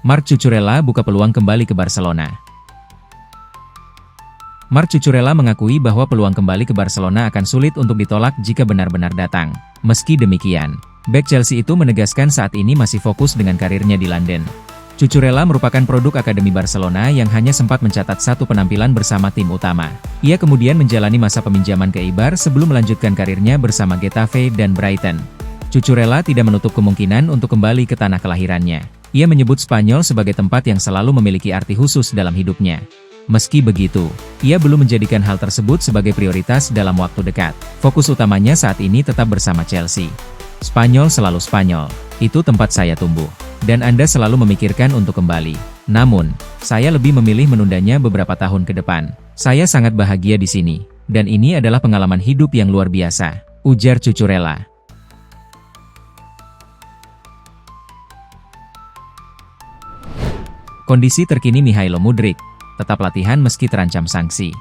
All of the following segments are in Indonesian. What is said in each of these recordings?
Marc Cucurella buka peluang kembali ke Barcelona. Marc Cucurella mengakui bahwa peluang kembali ke Barcelona akan sulit untuk ditolak jika benar-benar datang. Meski demikian, bek Chelsea itu menegaskan saat ini masih fokus dengan karirnya di London. Cucurella merupakan produk Akademi Barcelona yang hanya sempat mencatat satu penampilan bersama tim utama. Ia kemudian menjalani masa peminjaman ke Eibar sebelum melanjutkan karirnya bersama Getafe dan Brighton. Cucurella tidak menutup kemungkinan untuk kembali ke tanah kelahirannya. Ia menyebut Spanyol sebagai tempat yang selalu memiliki arti khusus dalam hidupnya. Meski begitu, ia belum menjadikan hal tersebut sebagai prioritas dalam waktu dekat. Fokus utamanya saat ini tetap bersama Chelsea. Spanyol selalu Spanyol, itu tempat saya tumbuh. Dan Anda selalu memikirkan untuk kembali. Namun, saya lebih memilih menundanya beberapa tahun ke depan. Saya sangat bahagia di sini. Dan ini adalah pengalaman hidup yang luar biasa, ujar Cucurella. Kondisi terkini Mikhailo Mudryk, tetap latihan meski terancam sanksi.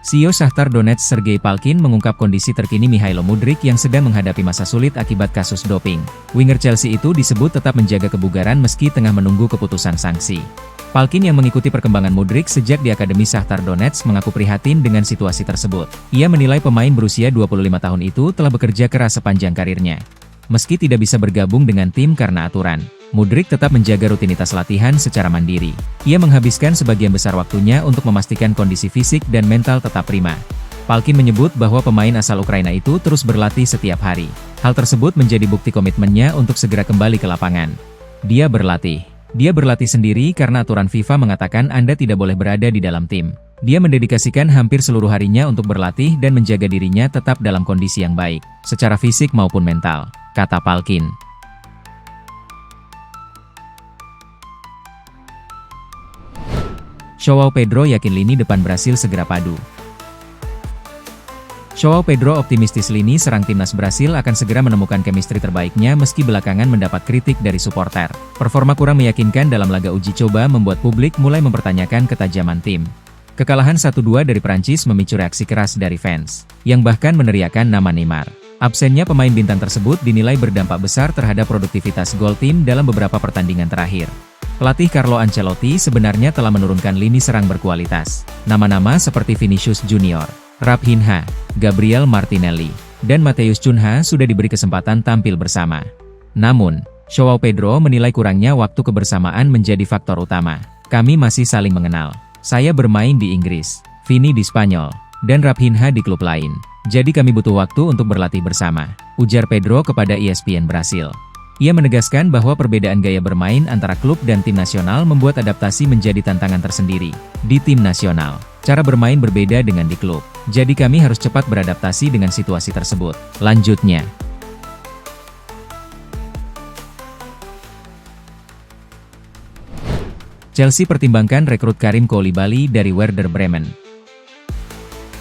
CEO Shakhtar Donetsk Sergei Palkin mengungkap kondisi terkini Mikhailo Mudryk yang sedang menghadapi masa sulit akibat kasus doping. Winger Chelsea itu disebut tetap menjaga kebugaran meski tengah menunggu keputusan sanksi. Palkin yang mengikuti perkembangan Mudryk sejak di Akademi Shakhtar Donetsk mengaku prihatin dengan situasi tersebut. Ia menilai pemain berusia 25 tahun itu telah bekerja keras sepanjang karirnya. Meski tidak bisa bergabung dengan tim karena aturan, Mudryk tetap menjaga rutinitas latihan secara mandiri. Ia menghabiskan sebagian besar waktunya untuk memastikan kondisi fisik dan mental tetap prima. Palkin menyebut bahwa pemain asal Ukraina itu terus berlatih setiap hari. Hal tersebut menjadi bukti komitmennya untuk segera kembali ke lapangan. Dia berlatih sendiri karena aturan FIFA mengatakan Anda tidak boleh berada di dalam tim. Dia mendedikasikan hampir seluruh harinya untuk berlatih dan menjaga dirinya tetap dalam kondisi yang baik, secara fisik maupun mental, kata Palkin. Joao Pedro yakin lini depan Brasil segera padu. Joao Pedro optimistis lini serang timnas Brasil akan segera menemukan chemistry terbaiknya meski belakangan mendapat kritik dari supporter. Performa kurang meyakinkan dalam laga uji coba membuat publik mulai mempertanyakan ketajaman tim. Kekalahan 1-2 dari Prancis memicu reaksi keras dari fans, yang bahkan meneriakan nama Neymar. Absennya pemain bintang tersebut dinilai berdampak besar terhadap produktivitas gol tim dalam beberapa pertandingan terakhir. Pelatih Carlo Ancelotti sebenarnya telah menurunkan lini serang berkualitas. Nama-nama seperti Vinicius Junior, Raphinha, Gabriel Martinelli, dan Matheus Cunha sudah diberi kesempatan tampil bersama. Namun, Joao Pedro menilai kurangnya waktu kebersamaan menjadi faktor utama. Kami masih saling mengenal. Saya bermain di Inggris, Vini di Spanyol, dan Raphinha di klub lain. Jadi kami butuh waktu untuk berlatih bersama, ujar Pedro kepada ESPN Brasil. Ia menegaskan bahwa perbedaan gaya bermain antara klub dan tim nasional membuat adaptasi menjadi tantangan tersendiri. Di tim nasional, cara bermain berbeda dengan di klub. Jadi kami harus cepat beradaptasi dengan situasi tersebut. Lanjutnya, Chelsea pertimbangkan rekrut Karim Koulibaly dari Werder Bremen.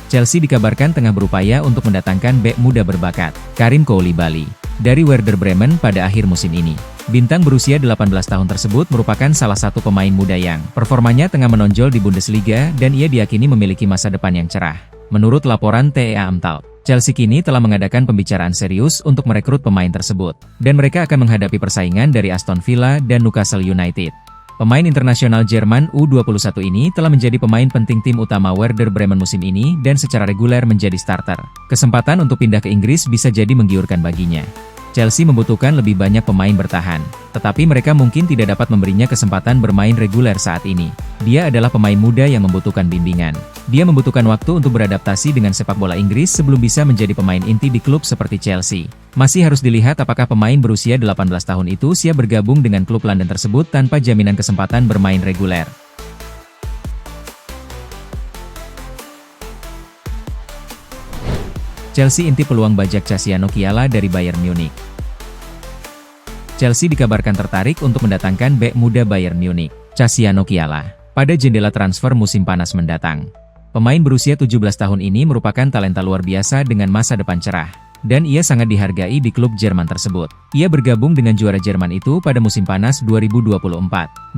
Chelsea dikabarkan tengah berupaya untuk mendatangkan bek muda berbakat, Karim Koulibaly, dari Werder Bremen pada akhir musim ini. Bintang berusia 18 tahun tersebut merupakan salah satu pemain muda yang performanya tengah menonjol di Bundesliga dan ia diyakini memiliki masa depan yang cerah. Menurut laporan TEA Amtal, Chelsea kini telah mengadakan pembicaraan serius untuk merekrut pemain tersebut, dan mereka akan menghadapi persaingan dari Aston Villa dan Newcastle United. Pemain internasional Jerman U21 ini telah menjadi pemain penting tim utama Werder Bremen musim ini dan secara reguler menjadi starter. Kesempatan untuk pindah ke Inggris bisa jadi menggiurkan baginya. Chelsea membutuhkan lebih banyak pemain bertahan, tetapi mereka mungkin tidak dapat memberinya kesempatan bermain reguler saat ini. Dia adalah pemain muda yang membutuhkan bimbingan. Dia membutuhkan waktu untuk beradaptasi dengan sepak bola Inggris sebelum bisa menjadi pemain inti di klub seperti Chelsea. Masih harus dilihat apakah pemain berusia 18 tahun itu siap bergabung dengan klub London tersebut tanpa jaminan kesempatan bermain reguler. Chelsea intip peluang bajak Cassiano Chiala dari Bayern Munich. Chelsea dikabarkan tertarik untuk mendatangkan bek muda Bayern Munich, Cassiano Chiala, pada jendela transfer musim panas mendatang. Pemain berusia 17 tahun ini merupakan talenta luar biasa dengan masa depan cerah, dan ia sangat dihargai di klub Jerman tersebut. Ia bergabung dengan juara Jerman itu pada musim panas 2024,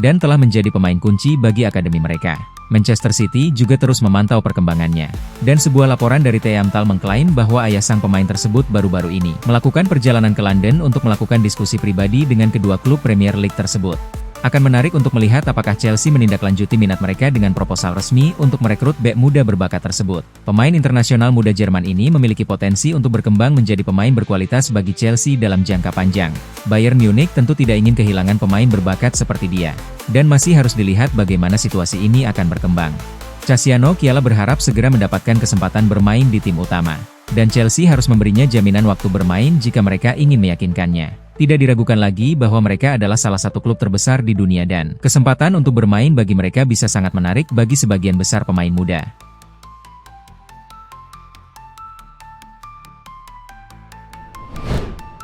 dan telah menjadi pemain kunci bagi akademi mereka. Manchester City juga terus memantau perkembangannya. Dan sebuah laporan dari TEA Amtal mengklaim bahwa ayah sang pemain tersebut baru-baru ini melakukan perjalanan ke London untuk melakukan diskusi pribadi dengan kedua klub Premier League tersebut. Akan menarik untuk melihat apakah Chelsea menindaklanjuti minat mereka dengan proposal resmi untuk merekrut bek muda berbakat tersebut. Pemain internasional muda Jerman ini memiliki potensi untuk berkembang menjadi pemain berkualitas bagi Chelsea dalam jangka panjang. Bayern Munich tentu tidak ingin kehilangan pemain berbakat seperti dia. Dan masih harus dilihat bagaimana situasi ini akan berkembang. Cassiano Kiala berharap segera mendapatkan kesempatan bermain di tim utama. Dan Chelsea harus memberinya jaminan waktu bermain jika mereka ingin meyakinkannya. Tidak diragukan lagi bahwa mereka adalah salah satu klub terbesar di dunia dan kesempatan untuk bermain bagi mereka bisa sangat menarik bagi sebagian besar pemain muda.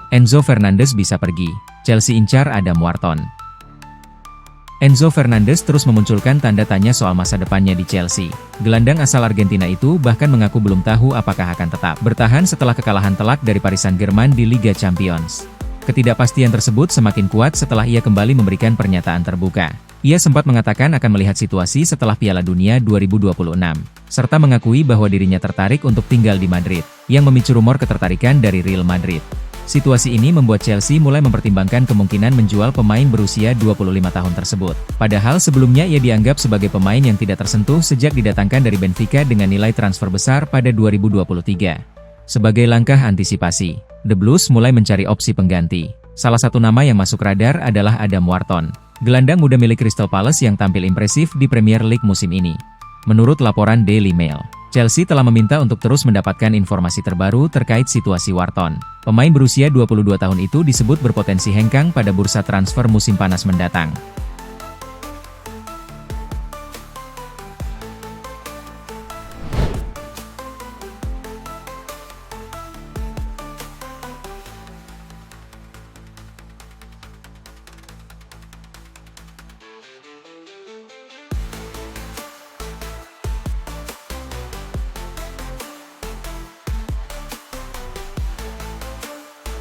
Enzo Fernandez bisa pergi. Chelsea incar Adam Wharton. Enzo Fernandez terus memunculkan tanda tanya soal masa depannya di Chelsea. Gelandang asal Argentina itu bahkan mengaku belum tahu apakah akan tetap bertahan setelah kekalahan telak dari Paris Saint-Germain di Liga Champions. Ketidakpastian tersebut semakin kuat setelah ia kembali memberikan pernyataan terbuka. Ia sempat mengatakan akan melihat situasi setelah Piala Dunia 2026, serta mengakui bahwa dirinya tertarik untuk tinggal di Madrid, yang memicu rumor ketertarikan dari Real Madrid. Situasi ini membuat Chelsea mulai mempertimbangkan kemungkinan menjual pemain berusia 25 tahun tersebut. Padahal sebelumnya ia dianggap sebagai pemain yang tidak tersentuh sejak didatangkan dari Benfica dengan nilai transfer besar pada 2023. Sebagai langkah antisipasi, The Blues mulai mencari opsi pengganti. Salah satu nama yang masuk radar adalah Adam Wharton, gelandang muda milik Crystal Palace yang tampil impresif di Premier League musim ini. Menurut laporan Daily Mail, Chelsea telah meminta untuk terus mendapatkan informasi terbaru terkait situasi Wharton. Pemain berusia 22 tahun itu disebut berpotensi hengkang pada bursa transfer musim panas mendatang.